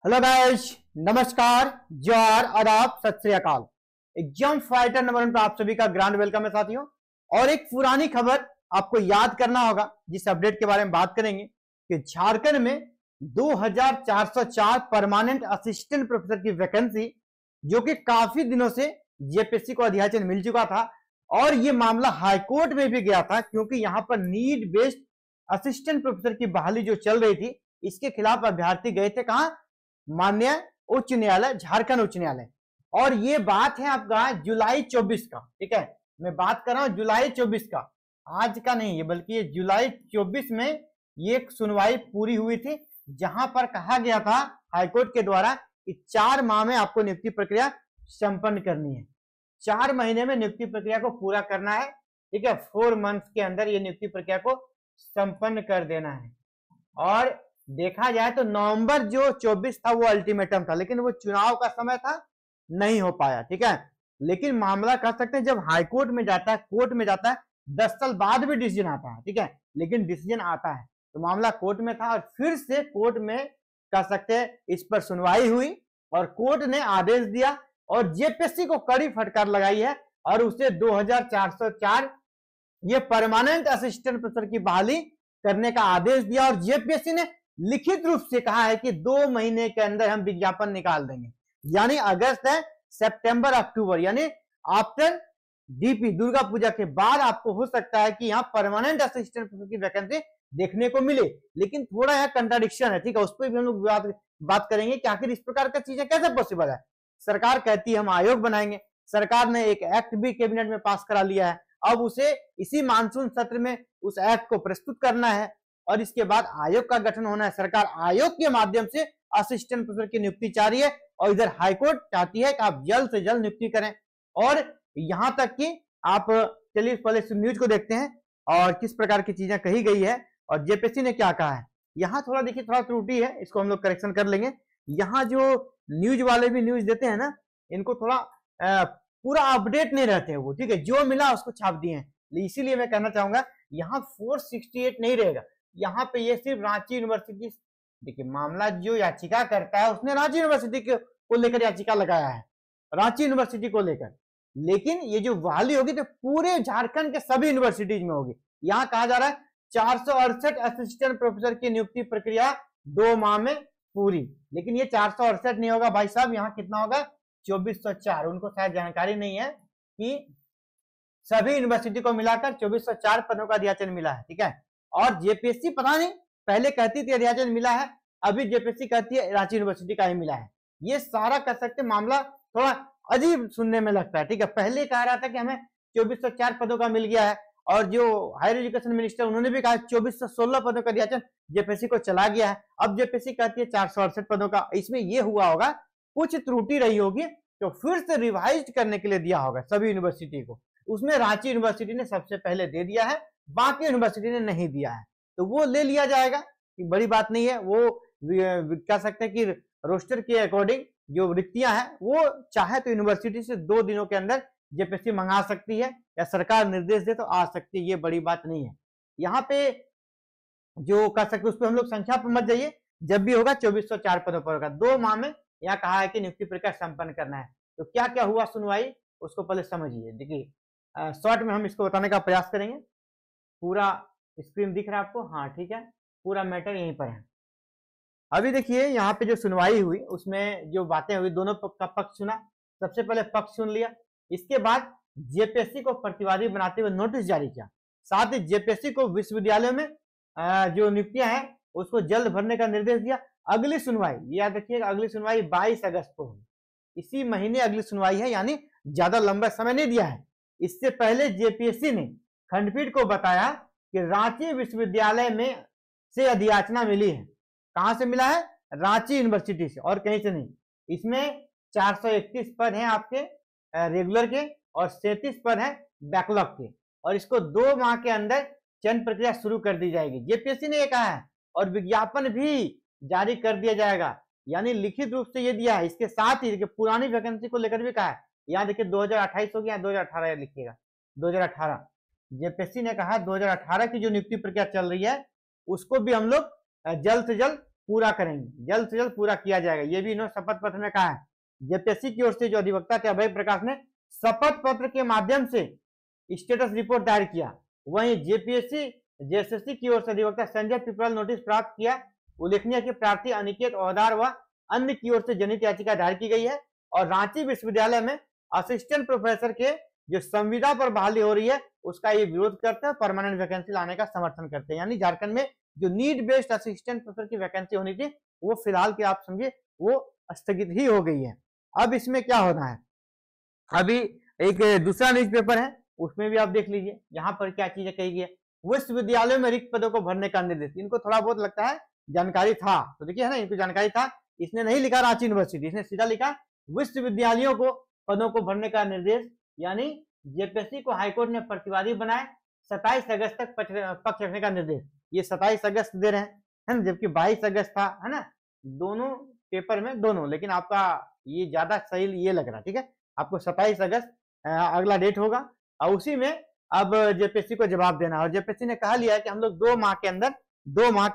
Hello guys, नमस्कार, जोहार, आदाब, सत श्री अकाल। एग्जाम फाइटर नंबर 1 पर आप सभी का ग्रांड वेलकम है साथियों। और एक पुरानी खबर आपको याद करना होगा, जिस अपडेट के बारे में बात करेंगे कि झारखंड में 2404 परमानेंट असिस्टेंट प्रोफेसर की वैकेंसी, जो कि काफी दिनों से जेपीएससी को अध्याचन मिल चुका था और ये मामला हाईकोर्ट में भी गया था, क्योंकि यहाँ पर नीड बेस्ड असिस्टेंट प्रोफेसर की बहाली जो चल रही थी, इसके खिलाफ अभ्यर्थी गए थे कहां? माननीय उच्च न्यायालय, झारखंड उच्च न्यायालय। और ये बात है आपका जुलाई 24 का, ठीक है। मैं बात कर रहा हूं जुलाई 24 का, आज का नहीं है, बल्कि ये जुलाई 24 में ये सुनवाई पूरी हुई थी, जहां पर कहा गया था हाईकोर्ट के द्वारा कि 4 माह में आपको नियुक्ति प्रक्रिया संपन्न करनी है। 4 महीने में नियुक्ति प्रक्रिया को पूरा करना है, ठीक है। 4 मंथ्स के अंदर ये नियुक्ति प्रक्रिया को संपन्न कर देना है। और देखा जाए तो नवंबर जो 24 था वो अल्टीमेटम था, लेकिन वो चुनाव का समय था, नहीं हो पाया, ठीक है। लेकिन मामला कह सकते हैं जब हाईकोर्ट में जाता है, कोर्ट में जाता है, 10 साल बाद भी डिसीजन आता है, ठीक है, लेकिन डिसीजन आता है। तो मामला कोर्ट में था और फिर से कोर्ट में कह सकते हैं इस पर सुनवाई हुई और कोर्ट ने आदेश दिया और जेपीएससी को कड़ी फटकार लगाई है और उसे 2404 ये परमानेंट असिस्टेंट प्रोफेसर की बहाली करने का आदेश दिया। और जेपीएससी ने लिखित रूप से कहा है कि 2 महीने के अंदर हम विज्ञापन निकाल देंगे, यानी अगस्त है, सितंबर अक्टूबर, यानी आफ्टर डीपी दुर्गा पूजा के बाद आपको हो सकता है कि यहाँ परमानेंट असिस्टेंट प्रोफेसर की वैकेंसी देखने को मिले। लेकिन थोड़ा यह कंट्राडिक्शन है, ठीक है, उस पर भी हम लोग बात करेंगे कि आखिर इस प्रकार का चीजें कैसे पॉसिबल है। सरकार कहती है हम आयोग बनाएंगे, सरकार ने एक एक्ट भी कैबिनेट में पास करा लिया है, अब उसे इसी मानसून सत्र में उस एक्ट को प्रस्तुत करना है और इसके बाद आयोग का गठन होना है। सरकार आयोग के माध्यम से असिस्टेंट प्रोफेसर की नियुक्ति चाह रही है और इधर हाईकोर्ट चाहती है कि आप जल्द से जल्द नियुक्ति करें। और यहां तक कि आप चलिए पहले न्यूज को देखते हैं और किस प्रकार की चीजें कही गई है और जेपीएससी ने क्या कहा है। यहाँ थोड़ा देखिए, थोड़ा त्रुटि है, इसको हम लोग करेक्शन कर लेंगे। यहाँ जो न्यूज वाले भी न्यूज देते हैं ना, इनको थोड़ा पूरा अपडेट नहीं रहते हैं वो, ठीक है, जो मिला उसको छाप दिए हैं। इसीलिए मैं कहना चाहूंगा यहाँ 468 नहीं रहेगा, यहाँ पे ये सिर्फ रांची यूनिवर्सिटी, देखिए मामला जो याचिका करता है उसने रांची यूनिवर्सिटी को लेकर याचिका लगाया है, रांची यूनिवर्सिटी को लेकर। लेकिन ये जो बहाली होगी तो पूरे झारखंड के सभी यूनिवर्सिटीज में होगी। यहाँ कहा जा रहा है 468 असिस्टेंट प्रोफेसर की नियुक्ति प्रक्रिया 2 माह में पूरी, लेकिन ये 468 नहीं होगा भाई साहब, यहाँ कितना होगा? 2404। उनको शायद जानकारी नहीं है कि सभी यूनिवर्सिटी को मिलाकर 2404 पदों का अध्याचन मिला है, ठीक है। और जेपीएससी पता नहीं, पहले कहती थी अध्याचन मिला है, अभी जेपीएससी कहती है रांची यूनिवर्सिटी का ही मिला है। ये सारा कह सकते मामला थोड़ा अजीब सुनने में लगता है, ठीक है। पहले कह रहा था कि हमें 2404 पदों का मिल गया है और जो हायर एजुकेशन मिनिस्टर उन्होंने भी कहा 2416 पदों का अध्याचन जेपीएससी को चला गया है। अब जेपीएससी कहती है 468 पदों का। इसमें यह हुआ होगा, कुछ त्रुटि रही होगी तो फिर से रिवाइज करने के लिए दिया होगा सभी यूनिवर्सिटी को। उसमें रांची यूनिवर्सिटी ने सबसे पहले दे दिया है, बाकी यूनिवर्सिटी ने नहीं दिया है, तो वो ले लिया जाएगा, बड़ी बात नहीं है। वो कह सकते हैं कि रोस्टर के अकॉर्डिंग जो रिक्तियां हैं वो चाहे तो यूनिवर्सिटी से 2 दिनों के अंदर जेपीएससी मंगा सकती है या सरकार निर्देश दे तो आ सकती है, ये बड़ी बात नहीं है। यहाँ पे जो कह सकते उस पर हम लोग संख्या पर मत जाइए, जब भी होगा 2404 पदों पर होगा। 2 माह में यहाँ कहा है कि नियुक्ति प्रक्रिया संपन्न करना है। तो क्या क्या हुआ सुनवाई, उसको पहले समझिए। देखिए शॉर्ट में हम इसको बताने का प्रयास करेंगे। पूरा स्क्रीन दिख रहा है आपको? हाँ ठीक है, पूरा मैटर यहीं पर है। अभी देखिए यहाँ पे जो सुनवाई हुई उसमें जो बातें हुई, दोनों का पक्ष सुना। सबसे पहले पक्ष सुन लिया, इसके बाद जेपीएससी को प्रतिवादी बनाते हुए नोटिस जारी किया। साथ ही जेपीएससी को विश्वविद्यालय में जो नियुक्तियां हैं उसको जल्द भरने का निर्देश दिया। अगली सुनवाई, याद रखिएगा, अगली सुनवाई 22 अगस्त को हुई, इसी महीने अगली सुनवाई है, यानी ज्यादा लंबा समय नहीं दिया है। इससे पहले जेपीएससी ने खंडपीठ को बताया कि रांची विश्वविद्यालय में से अधियाचना मिली है। कहां से मिला है? रांची यूनिवर्सिटी से, और कहीं से नहीं। इसमें 431 पद हैं आपके रेगुलर के और 37 पद हैं बैकलॉग के, और इसको 2 माह के अंदर चयन प्रक्रिया शुरू कर दी जाएगी, जेपीएससी ने ये कहा है। और विज्ञापन भी जारी कर दिया जाएगा, यानी लिखित रूप से ये दिया है। इसके साथ ही पुरानी वैकेंसी को लेकर भी कहा है। यहाँ देखिए 2028 हो गया, 2018 लिखिएगा, 2018 जेपीएससी ने कहा 2018 की जो नियुक्ति प्रक्रिया चल रही है उसको भी हम लोग जल्द से जल्द पूरा करेंगे, जल्द से जल्द पूरा किया जाएगा। ये भी इन्होंने शपथ पत्र में कहा है। जेपीएससी की ओर से जो अधिवक्ता थे अभय प्रकाश ने शपथ पत्र के माध्यम से स्टेटस रिपोर्ट दायर किया। वहीं जेएसएससी की ओर से अधिवक्ता संजय पिपराल नोटिस प्राप्त किया। उल्लेखनीय कि प्रार्थी अनिकेत ओहदार व अन्य की ओर से जनहित याचिका दायर की गई है और रांची विश्वविद्यालय में असिस्टेंट प्रोफेसर के जो संविदा पर बहाली हो रही है उसका ये विरोध करते हैं, परमानेंट वैकेंसी लाने का समर्थन करते हैं। यानी झारखंड में जो नीड बेस्ड असिस्टेंट प्रोफेसर की वैकेंसी होनी थी वो फिलहाल की आप समझिए वो स्थगित ही हो गई है। अब इसमें क्या होना है, अभी एक दूसरा न्यूज़पेपर है उसमें भी आप देख लीजिए, यहाँ पर क्या चीजें कही गई है। विश्वविद्यालयों में रिक्त पदों को भरने का निर्देश, इनको थोड़ा बहुत लगता है जानकारी था, तो देखिए है ना, इनको जानकारी था। इसने नहीं लिखा रांची यूनिवर्सिटी, इसने सीधा लिखा विश्वविद्यालयों को पदों को भरने का निर्देश। यानी जेपीएससी को हाईकोर्ट ने प्रतिवादी बनाए, 27 अगस्त तक पक्ष रखने का निर्देश। ये 27 अगस्त दे रहे हैं, है ना, जबकि 22 अगस्त था, है ना, दोनों पेपर में दोनों, लेकिन आपका ये ज्यादा सही ये लग रहा है। ठीक है, आपको 27 अगस्त अगला डेट होगा और उसी में अब जेपीएससी को जवाब देना। और जेपीएससी ने कहा लिया है कि हम लोग 2 माह के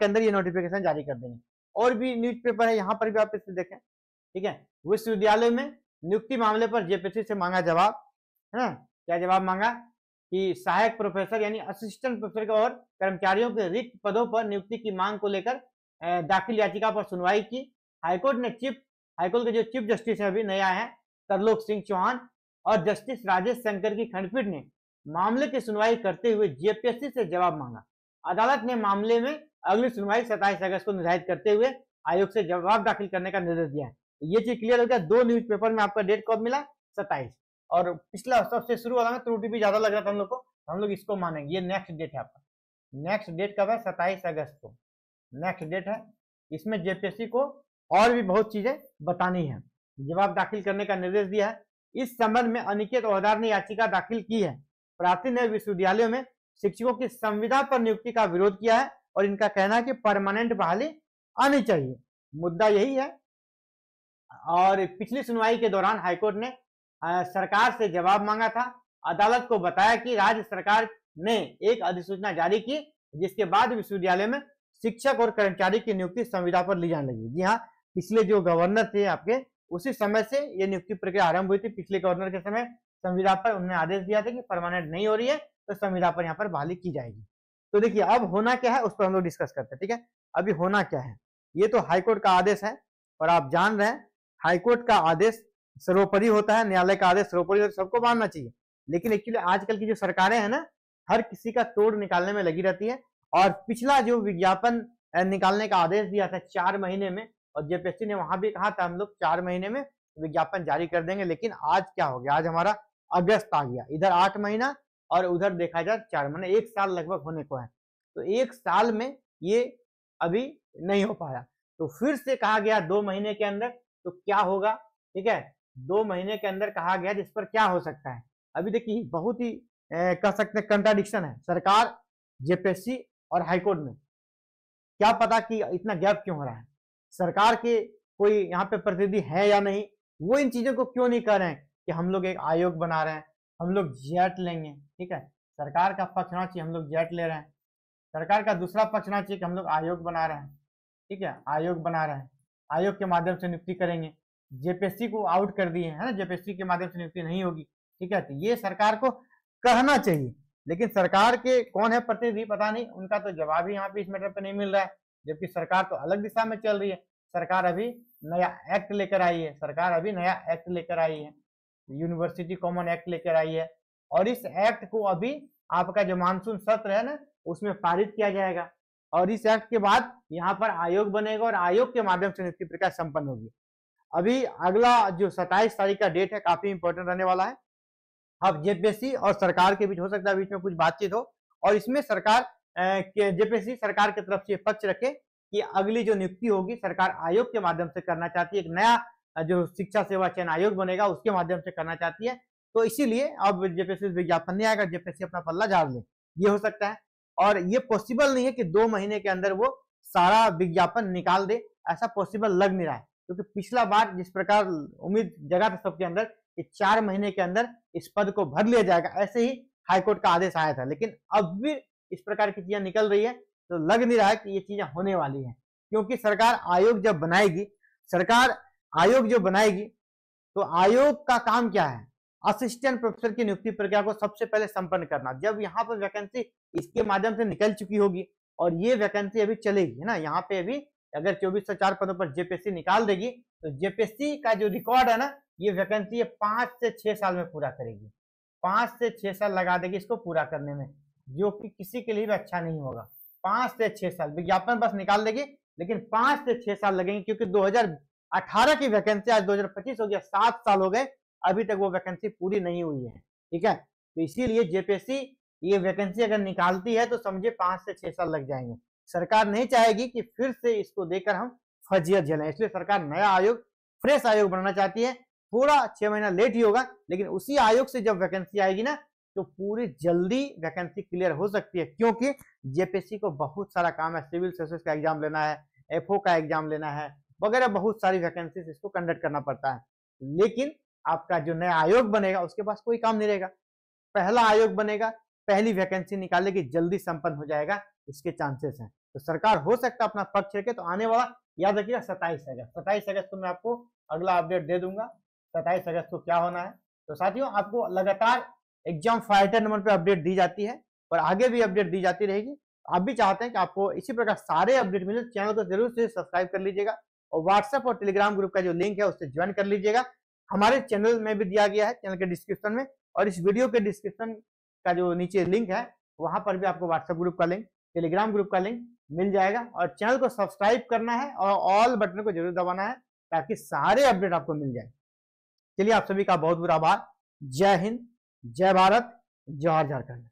अंदर ये नोटिफिकेशन जारी कर देंगे। और भी न्यूज़पेपर है, यहाँ पर भी आप इसे देखें। ठीक है, विश्वविद्यालय में नियुक्ति मामले पर जेपीएससी से मांगा जवाब, है ना, क्या जवाब मांगा कि सहायक प्रोफेसर यानी असिस्टेंट प्रोफेसर और कर्मचारियों के रिक्त पदों पर नियुक्ति की मांग को लेकर दाखिल याचिका पर सुनवाई की। हाईकोर्ट के जो चीफ जस्टिस है अभी नए आए हैं, तरलोक सिंह चौहान और जस्टिस राजेश शंकर की खंडपीठ ने मामले की सुनवाई करते हुए जेपीएससी से जवाब मांगा। अदालत ने मामले में अगली सुनवाई 27 अगस्त को निर्धारित करते हुए आयोग से जवाब दाखिल करने का निर्देश दिया है। ये चीज क्लियर हो गया। 2 न्यूज़पेपर में आपका डेट कब मिला, 27। और पिछला सबसे शुरू वाला में त्रुटि भी ज्यादा लग रहा था हम लोग को, हम लोग इसको मानेंगे। ये नेक्स्ट डेट है आपका, नेक्स्ट डेट कब है, 27 अगस्त को नेक्स्ट डेट है। इसमें जेपीएससी को और भी बहुत चीजें बतानी है, जवाब दाखिल करने का निर्देश दिया है। इस संबंध में अनिकेत ओहदार ने याचिका दाखिल की है। प्रार्थी ने विश्वविद्यालयों में शिक्षकों की संविदा पर नियुक्ति का विरोध किया है और इनका कहना है कि परमानेंट बहाली आनी चाहिए, मुद्दा यही है। और पिछली सुनवाई के दौरान हाईकोर्ट ने सरकार से जवाब मांगा था। अदालत को बताया कि राज्य सरकार ने एक अधिसूचना जारी की जिसके बाद विश्वविद्यालय में शिक्षक और कर्मचारी की नियुक्ति संविदा पर ली जाने लगी। जी हाँ, पिछले जो गवर्नर थे आपके उसी समय से ये नियुक्ति प्रक्रिया आरंभ हुई थी। पिछले गवर्नर के समय संविदा पर उन्होंने आदेश दिया था कि परमानेंट नहीं हो रही है तो संविदा पर यहाँ पर बहाली की जाएगी। तो देखिए अब होना क्या है उस पर हम लोग डिस्कस करते हैं। ठीक है, अभी होना क्या है, ये तो हाईकोर्ट का आदेश है और आप जान रहे हैं हाईकोर्ट का आदेश सर्वोपरि होता है, न्यायालय का आदेश सर्वोपरि होता है, सबको मानना चाहिए। लेकिन एक्चुअली आजकल की जो सरकारें हैं ना, हर किसी का तोड़ निकालने में लगी रहती है। और पिछला जो विज्ञापन निकालने का आदेश दिया था 4 महीने में, और जेपीएससी ने वहां भी कहा था हम लोग 4 महीने में विज्ञापन जारी कर देंगे, लेकिन आज क्या हो गया, आज हमारा अगस्त आ गया, इधर 8 महीना और उधर देखा जाए 4 महीने, 1 साल लगभग होने को है। तो 1 साल में ये अभी नहीं हो पाया, तो फिर से कहा गया 2 महीने के अंदर। तो क्या होगा, ठीक है, 2 महीने के अंदर कहा गया, जिस पर क्या हो सकता है। अभी देखिए बहुत ही कह सकते हैं कंट्राडिक्शन है सरकार, जेपीएससी और हाईकोर्ट में। क्या पता कि इतना गैप क्यों हो रहा है, सरकार के कोई यहाँ पे प्रतिनिधि है या नहीं, वो इन चीजों को क्यों नहीं कर रहे हैं कि हम लोग एक आयोग बना रहे हैं, हम लोग जेट लेंगे। ठीक है, सरकार का पक्ष होना चाहिए हम लोग जेट ले रहे हैं, सरकार का दूसरा पक्ष होना चाहिए कि हम लोग आयोग बना रहे हैं। ठीक है, आयोग बना रहे हैं, आयोग के माध्यम से नियुक्ति करेंगे। जेपीएससी को आउट कर दिए है ना, जेपीएससी के माध्यम से नियुक्ति नहीं होगी। ठीक है, तो ये सरकार को कहना चाहिए, लेकिन सरकार के कौन है प्रतिनिधि पता नहीं, उनका तो जवाब ही यहाँ पे इस मैटर पे नहीं मिल रहा है। जबकि सरकार तो अलग दिशा में चल रही है, सरकार अभी नया एक्ट लेकर आई है, सरकार अभी नया एक्ट लेकर आई है, यूनिवर्सिटी कॉमन एक्ट लेकर आई है। और इस एक्ट को अभी आपका जो मानसून सत्र है ना उसमें पारित किया जाएगा, और इस एक्ट के बाद यहाँ पर आयोग बनेगा और आयोग के माध्यम से नियुक्ति प्रक्रिया संपन्न होगी। अभी अगला जो 27 तारीख का डेट है काफी इंपॉर्टेंट रहने वाला है। अब जेपीएससी और सरकार के बीच हो सकता है बीच में कुछ बातचीत हो, और इसमें सरकार जेपीएससी सरकार की तरफ से पक्ष रखे कि अगली जो नियुक्ति होगी सरकार आयोग के माध्यम से करना चाहती है, एक नया जो शिक्षा सेवा चयन आयोग बनेगा उसके माध्यम से करना चाहती है। तो इसीलिए अब जेपीएससी विज्ञापन नहीं आएगा, जेपीएससी अपना पल्ला झाड़ ले, ये हो सकता है। और ये पॉसिबल नहीं है कि 2 महीने के अंदर वो सारा विज्ञापन निकाल दे, ऐसा पॉसिबल लग नहीं रहा है, क्योंकि पिछला बार जिस प्रकार उम्मीद जगा था सबके अंदर कि 4 महीने के अंदर इस पद को भर लिया जाएगा, ऐसे ही हाईकोर्ट का आदेश आया था। लेकिन अब भी इस प्रकार की चीजें निकल रही है तो लग नहीं रहा है कि ये चीजें होने वाली है, क्योंकि सरकार आयोग जब बनाएगी, सरकार आयोग जो बनाएगी तो आयोग का काम क्या है, असिस्टेंट प्रोफेसर की नियुक्ति प्रक्रिया को सबसे पहले संपन्न करना। जब यहाँ पर वैकेंसी इसके माध्यम से निकल चुकी होगी और ये वैकेंसी अभी चलेगी, है ना, यहाँ पे अभी अगर 24 से 4 पदों पर जेपीएससी निकाल देगी तो जेपीएससी का जो रिकॉर्ड है ना, ये वैकेंसी 5 से 6 साल में पूरा करेगी। 5 से 6 साल लगा देगी इसको पूरा करने में, जो कि किसी के लिए भी अच्छा नहीं होगा। 5 से 6 साल विज्ञापन बस निकाल देगी, लेकिन 5 से 6 साल लगेंगे, क्योंकि 2018 की वैकेंसी आज 2025 हो गया, 7 साल हो गए, अभी तक वो वैकेंसी पूरी नहीं हुई है। ठीक है, तो इसीलिए जेपीएससी ये वैकेंसी अगर निकालती है तो समझे 5 से 6 साल लग जाएंगे। सरकार नहीं चाहेगी कि फिर से इसको देकर हम फजियत झेलें, इसलिए सरकार नया आयोग, फ्रेश आयोग बनाना चाहती है। थोड़ा 6 महीना लेट ही होगा, लेकिन उसी आयोग से जब वैकेंसी आएगी ना तो पूरी जल्दी वैकेंसी क्लियर हो सकती है, क्योंकि जेपीएससी को बहुत सारा काम है, सिविल सर्विसेज का एग्जाम लेना है, एफओ का एग्जाम लेना है वगैरह, बहुत सारी वैकेंसीज इसको कंडक्ट करना पड़ता है। लेकिन आपका जो नया आयोग बनेगा उसके पास कोई काम नहीं रहेगा, पहला आयोग बनेगा, पहली वैकेंसी निकालेगी, जल्दी संपन्न हो जाएगा, इसके चांसेस हैं। तो सरकार हो सकता है अपना पक्ष रखे। तो आने वाला याद रखिएगा 27 अगस्त को मैं आपको अगला अपडेट दे दूंगा, 27 अगस्त को क्या होना है। तो साथियों, आपको लगातार एग्जाम फाइटर नंबर पे अपडेट दी जाती है और आगे भी अपडेट दी जाती रहेगी। आप भी चाहते हैं कि आपको इसी प्रकार सारे अपडेट मिले, चैनल को जरूर से सब्सक्राइब कर लीजिएगा और व्हाट्सएप और टेलीग्राम ग्रुप का जो लिंक है उससे ज्वाइन कर लीजिएगा। हमारे चैनल में भी दिया गया है, चैनल के डिस्क्रिप्शन में, और इस वीडियो के डिस्क्रिप्शन का जो नीचे लिंक है वहां पर भी आपको व्हाट्सएप ग्रुप का लिंक, टेलीग्राम ग्रुप का लिंक मिल जाएगा। और चैनल को सब्सक्राइब करना है और ऑल बटन को जरूर दबाना है ताकि सारे अपडेट आपको मिल जाए। चलिए, आप सभी का बहुत बहुत आभार। जय हिंद, जय भारत, जय झारखंड।